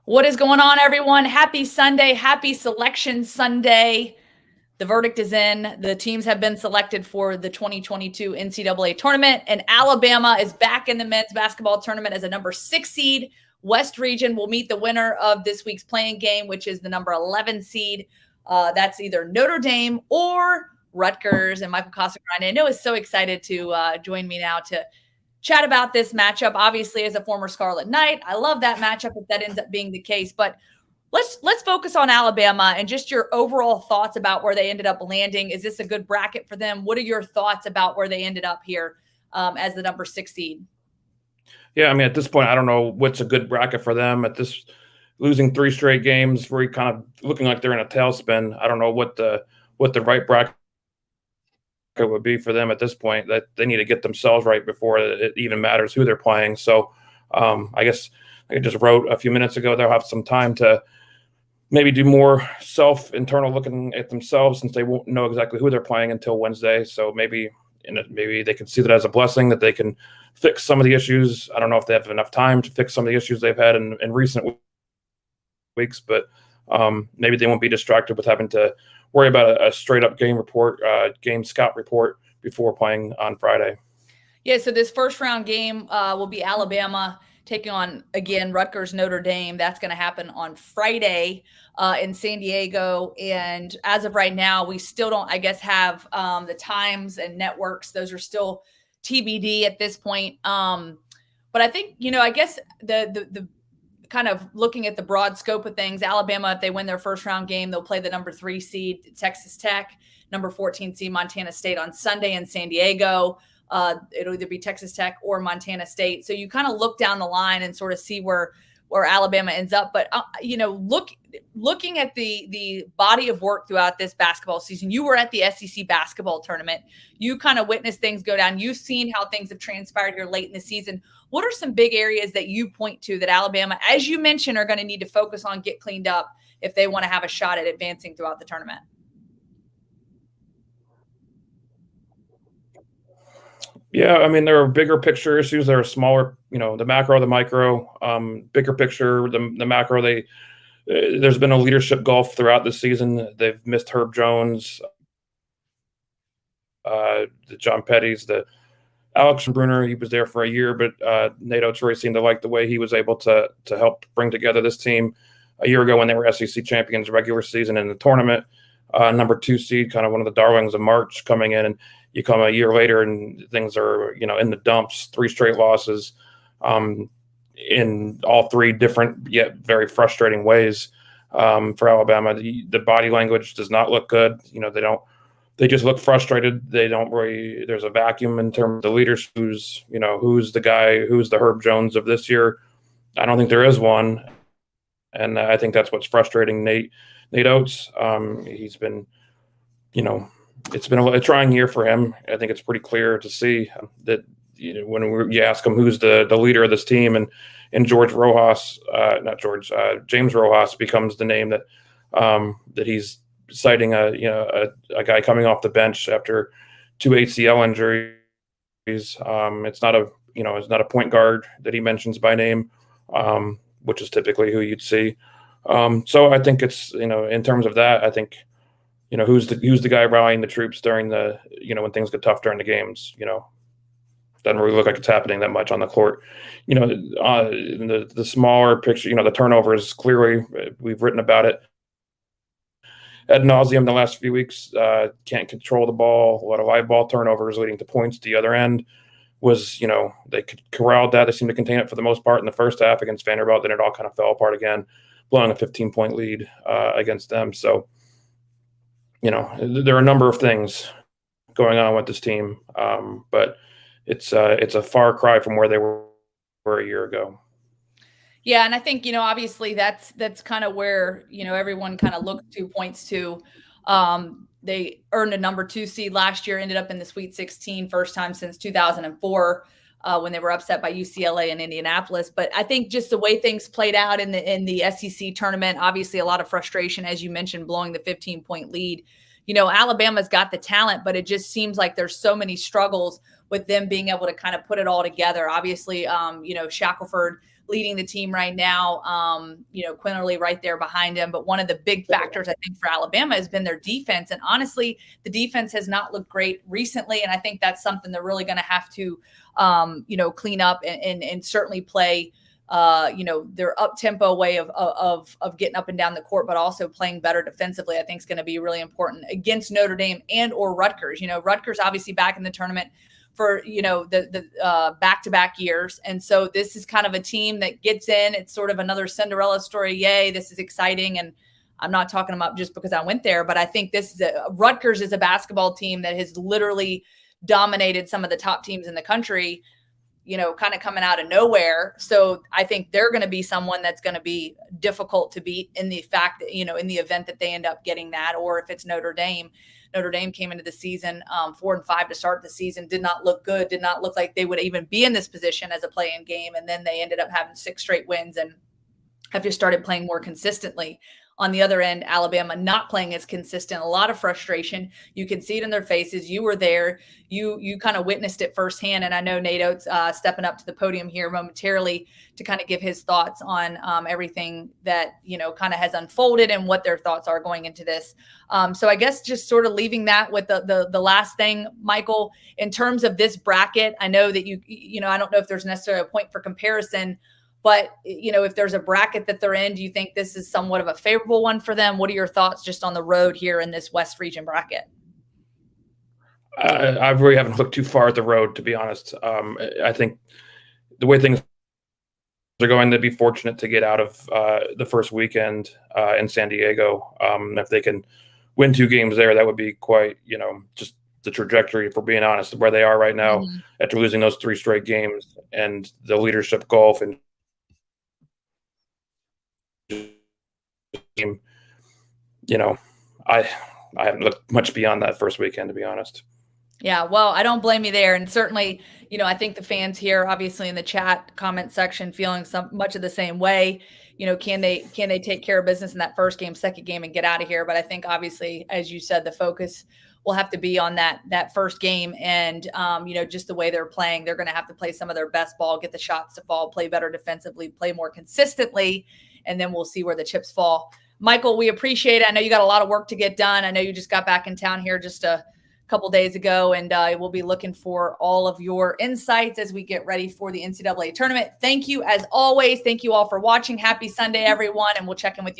What is going on, everyone? Happy Sunday. Happy Selection Sunday. The verdict is in. The teams have been selected for the 2022 NCAA tournament, and Alabama is back in the men's basketball tournament as a number 6 seed. West Region will meet the winner of this week's playing game, which is the number 11 seed. That's either Notre Dame or Rutgers. And Michael Casagrande, I know, is so excited to join me now to chat about this matchup. Obviously, as a former Scarlet Knight, I love that matchup if that ends up being the case. But let's focus on Alabama and just your overall thoughts about where they ended up landing. Is this a good bracket for them? What are your thoughts about where they ended up here as the number 6 seed? Yeah, I mean, at this point, I don't know what's a good bracket for them. At this, losing 3 straight games, where kind of looking like they're in a tailspin. I don't know what the right bracket would be for them at this point. That they need to get themselves right before it even matters who they're playing. So, I guess I just wrote a few minutes ago they'll have some time to maybe do more internal looking at themselves, since they won't know exactly who they're playing until Wednesday. So maybe they can see that as a blessing, that they can fix some of the issues. I don't know if they have enough time to fix some of the issues they've had in recent weeks, but maybe they won't be distracted with having to worry about a straight up game scout report before playing on Friday. Yeah, so this first round game will be Alabama taking on, again, Rutgers, Notre Dame. That's going to happen on Friday in San Diego. And as of right now, we still don't, I guess, have the times and networks. Those are still TBD at this point. But I think, I guess the kind of looking at the broad scope of things, Alabama, if they win their first round game, they'll play the number 3 seed Texas Tech, number 14 seed Montana State on Sunday in San Diego. It'll either be Texas Tech or Montana State. So you kind of look down the line and sort of see where Alabama ends up. But, looking at the body of work throughout this basketball season, you were at the SEC basketball tournament. You kind of witnessed things go down. You've seen how things have transpired here late in the season. What are some big areas that you point to that Alabama, as you mentioned, are going to need to focus on, get cleaned up if they want to have a shot at advancing throughout the tournament? Yeah, I mean, there are bigger picture issues. There are smaller, the macro, the micro. Bigger picture, the macro. There's been a leadership gulf throughout the season. They've missed Herb Jones, the John Petty's, the Alex Bruner. He was there for a year, but Notre seemed to like the way he was able to help bring together this team a year ago when they were SEC champions regular season in the tournament. Number 2 seed, kind of one of the darlings of March, coming in, and you come a year later and things are, in the dumps. 3 straight losses in all 3 different yet very frustrating ways for Alabama. The body language does not look good. They just look frustrated. They don't really, there's a vacuum in terms of the leaders. Who's the guy, who's the Herb Jones of this year? I don't think there is one. And I think that's what's frustrating Nate Oates. He's been, it's been a trying year for him. I think it's pretty clear to see that, when you ask him who's the leader of this team, and James Rojas becomes the name that he's citing, a guy coming off the bench after 2 ACL injuries. It's not a point guard that he mentions by name, which is typically who you'd see. So I think it's, in terms of that, I think, who's the guy rallying the troops during the, when things get tough during the games. Doesn't really look like it's happening that much on the court. The smaller picture, the turnovers, clearly we've written about it ad nauseum the last few weeks. Can't control the ball. A lot of live ball turnovers leading to points. The other end was, they corralled that. They seemed to contain it for the most part in the first half against Vanderbilt. Then it all kind of fell apart again, blowing a 15-point lead against them. So, there are a number of things going on with this team, but it's a far cry from where they were a year ago. Yeah, and I think, obviously that's kind of where, everyone kind of points to. They earned a number 2 seed last year, ended up in the Sweet 16, first time since 2004, when they were upset by UCLA and Indianapolis. But I think just the way things played out in the SEC tournament, obviously a lot of frustration, as you mentioned, blowing the 15-point lead. Alabama's got the talent, but it just seems like there's so many struggles with them being able to kind of put it all together. Obviously, Shackelford leading the team right now. Quinterly right there behind him. But one of the big factors, I think, for Alabama has been their defense. And honestly, the defense has not looked great recently. And I think that's something they're really going to have to, clean up and certainly play their up-tempo way of getting up and down the court, but also playing better defensively, I think is going to be really important against Notre Dame and or Rutgers. Rutgers obviously back in the tournament for, the back-to-back years. And so this is kind of a team that gets in. It's sort of another Cinderella story. Yay, this is exciting. And I'm not talking about just because I went there, but I think Rutgers is a basketball team that has literally dominated some of the top teams in the country, kind of coming out of nowhere. So I think they're going to be someone that's going to be difficult to beat in the fact that, in the event that they end up getting that, or if it's Notre Dame. Notre Dame came into the season 4-5 to start the season, did not look good, did not look like they would even be in this position as a play-in game. And then they ended up having 6 straight wins and have just started playing more consistently. On the other end, Alabama not playing as consistent, a lot of frustration. You can see it in their faces. You were there. You kind of witnessed it firsthand. And I know Nate Oates stepping up to the podium here momentarily to kind of give his thoughts on everything that, kind of has unfolded and what their thoughts are going into this. So I guess just sort of leaving that with the last thing, Michael, in terms of this bracket, I know that I don't know if there's necessarily a point for comparison, but, if there's a bracket that they're in, do you think this is somewhat of a favorable one for them? What are your thoughts just on the road here in this West region bracket? I really haven't looked too far at the road, to be honest. I think the way things are going, to be fortunate to get out of the first weekend in San Diego. If they can win 2 games there, that would be quite, just the trajectory, for being honest, where they are right now after losing those 3 straight games, and the leadership golf and team, I haven't looked much beyond that first weekend, to be honest. Yeah, well, I don't blame you there. And certainly, I think the fans here, obviously in the chat comment section, feeling much of the same way. Can they take care of business in that first game, second game, and get out of here? But I think obviously, as you said, the focus will have to be on that first game. And, just the way they're playing, they're going to have to play some of their best ball, get the shots to fall, play better defensively, play more consistently, and then we'll see where the chips fall. Michael, we appreciate it. I know you got a lot of work to get done. I know you just got back in town here just a couple days ago, and we'll be looking for all of your insights as we get ready for the NCAA tournament. Thank you, as always. Thank you all for watching. Happy Sunday, everyone, and we'll check in with you